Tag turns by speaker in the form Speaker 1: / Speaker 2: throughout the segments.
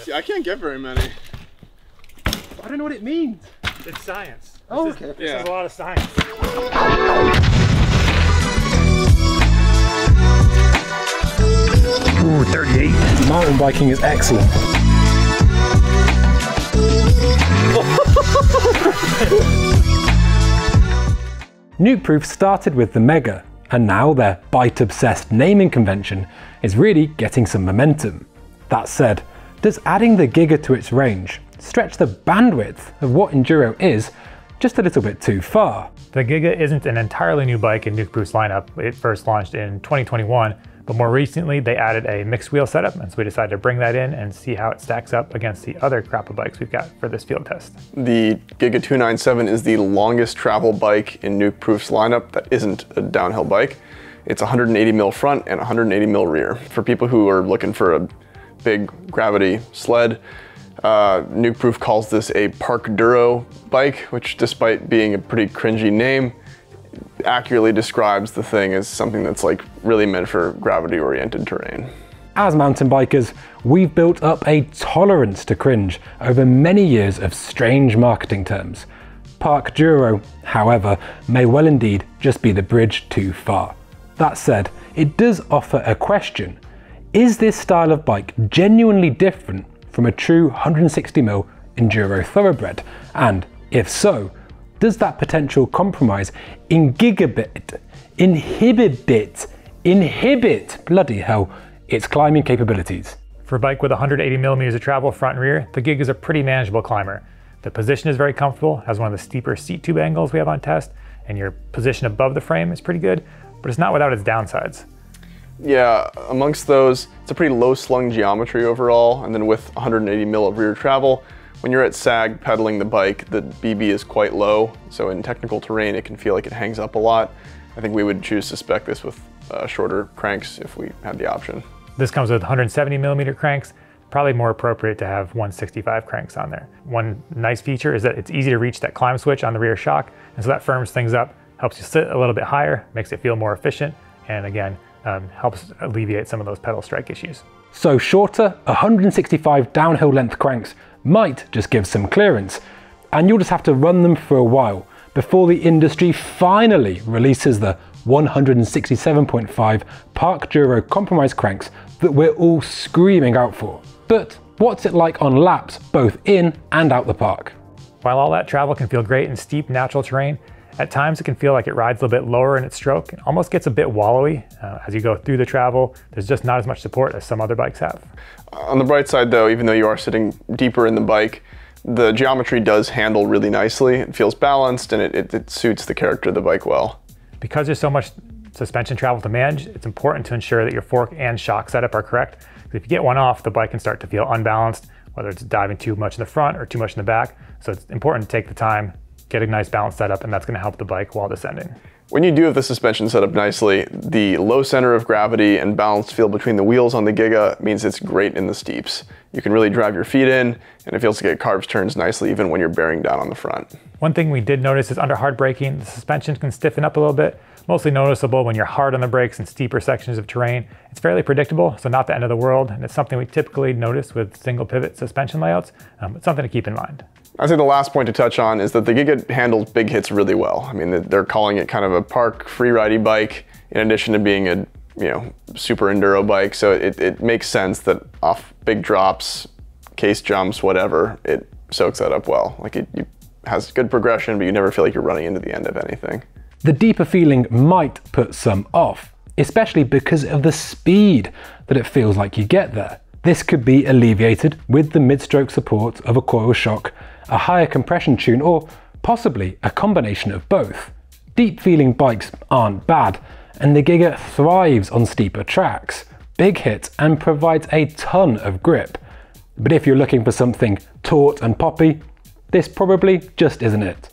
Speaker 1: See, I can't get very many.
Speaker 2: I don't know what it means.
Speaker 3: It's science.
Speaker 2: Oh, okay.
Speaker 3: This is a lot of science.
Speaker 2: Ooh, 38. Mountain biking is excellent. Nukeproof started with the Mega, and now their bite-obsessed naming convention is really getting some momentum. That said, does adding the Giga to its range stretch the bandwidth of what Enduro is just a little bit too far?
Speaker 3: The Giga isn't an entirely new bike in Nukeproof's lineup. It first launched in 2021, but more recently they added a mixed wheel setup, and so we decided to bring that in and see how it stacks up against the other Crappa bikes we've got for this field test.
Speaker 1: The Giga 297 is the longest travel bike in Nukeproof's lineup that isn't a downhill bike. It's 180 mil front and 180 mil rear. For people who are looking for a big gravity sled, Nukeproof calls this a PARKDURO bike, which despite being a pretty cringy name, accurately describes the thing as something that's like really meant for gravity-oriented terrain.
Speaker 2: As mountain bikers, we've built up a tolerance to cringe over many years of strange marketing terms. PARKDURO, however, may well indeed just be the bridge too far. That said, it does offer a question. Is this style of bike genuinely different from a true 160mm Enduro thoroughbred? And if so, does that potential compromise inhibit, bloody hell, its climbing capabilities?
Speaker 3: For a bike with 180 millimeters of travel front and rear, the Giga is a pretty manageable climber. The position is very comfortable, has one of the steeper seat tube angles we have on test, and your position above the frame is pretty good, but it's not without its downsides.
Speaker 1: Yeah, amongst those, it's a pretty low slung geometry overall, and then with 180 mil of rear travel, when you're at sag pedaling the bike, the BB is quite low, so in technical terrain it can feel like it hangs up a lot. I think we would choose to spec this with shorter cranks if we had the option.
Speaker 3: This comes with 170mm cranks, probably more appropriate to have 165 cranks on there. One nice feature is that it's easy to reach that climb switch on the rear shock, and so that firms things up, helps you sit a little bit higher, makes it feel more efficient, and again, helps alleviate some of those pedal strike issues.
Speaker 2: So shorter, 165 downhill length cranks might just give some clearance, and you'll just have to run them for a while before the industry finally releases the 167.5 PARKDURO compromise cranks that we're all screaming out for. But what's it like on laps, both in and out the park?
Speaker 3: While all that travel can feel great in steep natural terrain, at times it can feel like it rides a little bit lower in its stroke and almost gets a bit wallowy. As you go through the travel, there's just not as much support as some other bikes have.
Speaker 1: On the bright side though, even though you are sitting deeper in the bike, the geometry does handle really nicely. It feels balanced and it suits the character of the bike well.
Speaker 3: Because there's so much suspension travel to manage, it's important to ensure that your fork and shock setup are correct. If you get one off, the bike can start to feel unbalanced, whether it's diving too much in the front or too much in the back. So it's important to take the time, get a nice balance setup, and that's going to help the bike while descending.
Speaker 1: When you do have the suspension set up nicely, the low center of gravity and balanced feel between the wheels on the Giga means it's great in the steeps. You can really drive your feet in, and it feels like it carves turns nicely even when you're bearing down on the front.
Speaker 3: One thing we did notice is under hard braking, the suspension can stiffen up a little bit, mostly noticeable when you're hard on the brakes in steeper sections of terrain. It's fairly predictable, so not the end of the world, and it's something we typically notice with single pivot suspension layouts. It's something to keep in mind.
Speaker 1: I'd say the last point to touch on is that the Giga handles big hits really well. I mean, they're calling it kind of a park free-ridey bike in addition to being a super enduro bike, so it makes sense that off big drops, case jumps, whatever, it soaks that up well. Like it has good progression, but you never feel like you're running into the end of anything.
Speaker 2: The deeper feeling might put some off, especially because of the speed that it feels like you get there. This could be alleviated with the mid-stroke support of a coil shock, a higher compression tune, or possibly a combination of both. Deep feeling bikes aren't bad, and the Giga thrives on steeper tracks, big hits, and provides a ton of grip. But if you're looking for something taut and poppy, this probably just isn't it.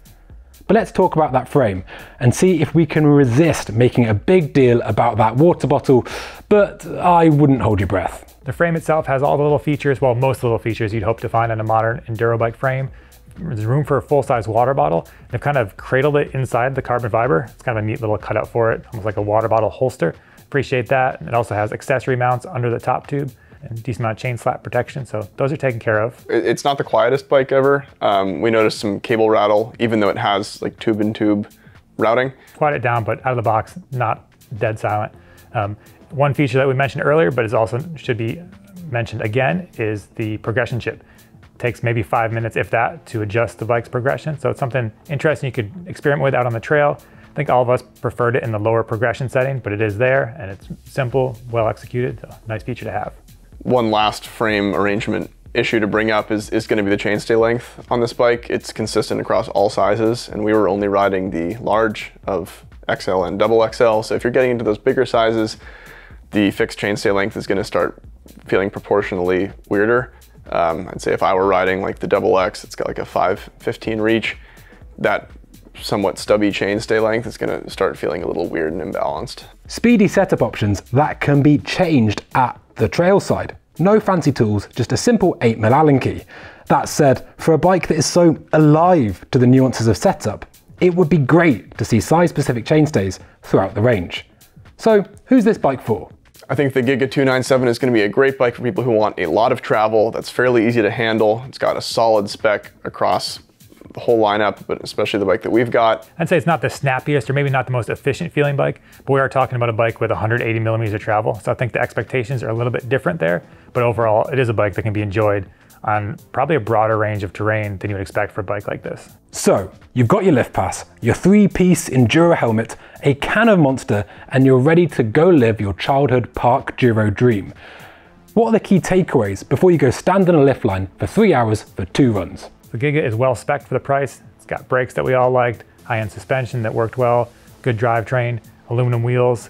Speaker 2: But let's talk about that frame and see if we can resist making a big deal about that water bottle, but I wouldn't hold your breath.
Speaker 3: The frame itself has all the little features, well, most of the little features you'd hope to find on a modern enduro bike frame. There's room for a full-size water bottle. They've kind of cradled it inside the carbon fiber. It's kind of a neat little cutout for it, almost like a water bottle holster. Appreciate that. It also has accessory mounts under the top tube. and decent amount of chain slap protection, so those are taken care of.
Speaker 1: It's not the quietest bike ever. We noticed some cable rattle, even though it has like tube-in-tube routing.
Speaker 3: Quiet it down, but out of the box, not dead silent. One feature that we mentioned earlier, but is also should be mentioned again, is the progression chip. It takes maybe 5 minutes, if that, to adjust the bike's progression. So it's something interesting you could experiment with out on the trail. I think all of us preferred it in the lower progression setting, but it is there and it's simple, well executed, so nice feature to have.
Speaker 1: One last frame arrangement issue to bring up is going to be the chainstay length on this bike. It's consistent across all sizes, and we were only riding the large of XL and double XL. So if you're getting into those bigger sizes, the fixed chainstay length is going to start feeling proportionally weirder. I'd say if I were riding like the double X, it's got like a 515 reach. That somewhat stubby chainstay length is going to start feeling a little weird and imbalanced.
Speaker 2: Speedy setup options that can be changed at the trail side. No fancy tools, just a simple 8mm Allen key. That said, for a bike that is so alive to the nuances of setup, it would be great to see size-specific chainstays throughout the range. So, who's this bike for?
Speaker 1: I think the Giga 297 is going to be a great bike for people who want a lot of travel that's fairly easy to handle. It's got a solid spec across the whole lineup, but especially the bike that we've got.
Speaker 3: I'd say it's not the snappiest or maybe not the most efficient feeling bike, but we are talking about a bike with 180 millimeters of travel. So I think the expectations are a little bit different there, but overall it is a bike that can be enjoyed on probably a broader range of terrain than you would expect for a bike like this.
Speaker 2: So, you've got your lift pass, your 3-piece Enduro helmet, a can of Monster, and you're ready to go live your childhood PARKDURO dream. What are the key takeaways before you go stand on a lift line for 3 hours for 2 runs?
Speaker 3: The Giga is well spec'd for the price. It's got brakes that we all liked, high-end suspension that worked well, good drivetrain, aluminum wheels.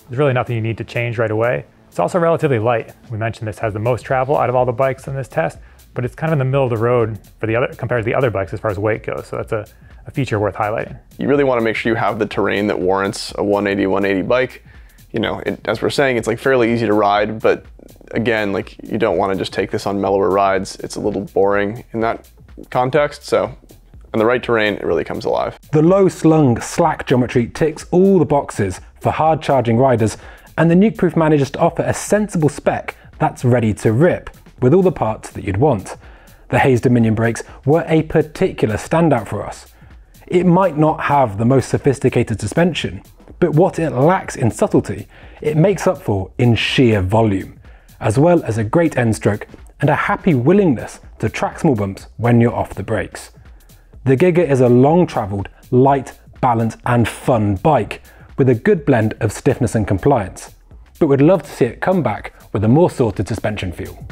Speaker 3: There's really nothing you need to change right away. It's also relatively light. We mentioned this has the most travel out of all the bikes in this test, but it's kind of in the middle of the road for the other compared to the other bikes as far as weight goes. So that's a feature worth highlighting.
Speaker 1: You really want to make sure you have the terrain that warrants a 180 bike. You know, as we're saying, it's like fairly easy to ride, but again, like you don't want to just take this on mellower rides. It's a little boring in that context, so on the right terrain, it really comes alive.
Speaker 2: The low slung slack geometry ticks all the boxes for hard charging riders, and the Nukeproof manages to offer a sensible spec that's ready to rip with all the parts that you'd want. The Hayes Dominion brakes were a particular standout for us. It might not have the most sophisticated suspension, but what it lacks in subtlety, it makes up for in sheer volume, as well as a great end stroke and a happy willingness to track small bumps when you're off the brakes. The Giga is a long-travelled, light, balanced and fun bike with a good blend of stiffness and compliance, but would love to see it come back with a more sorted suspension feel.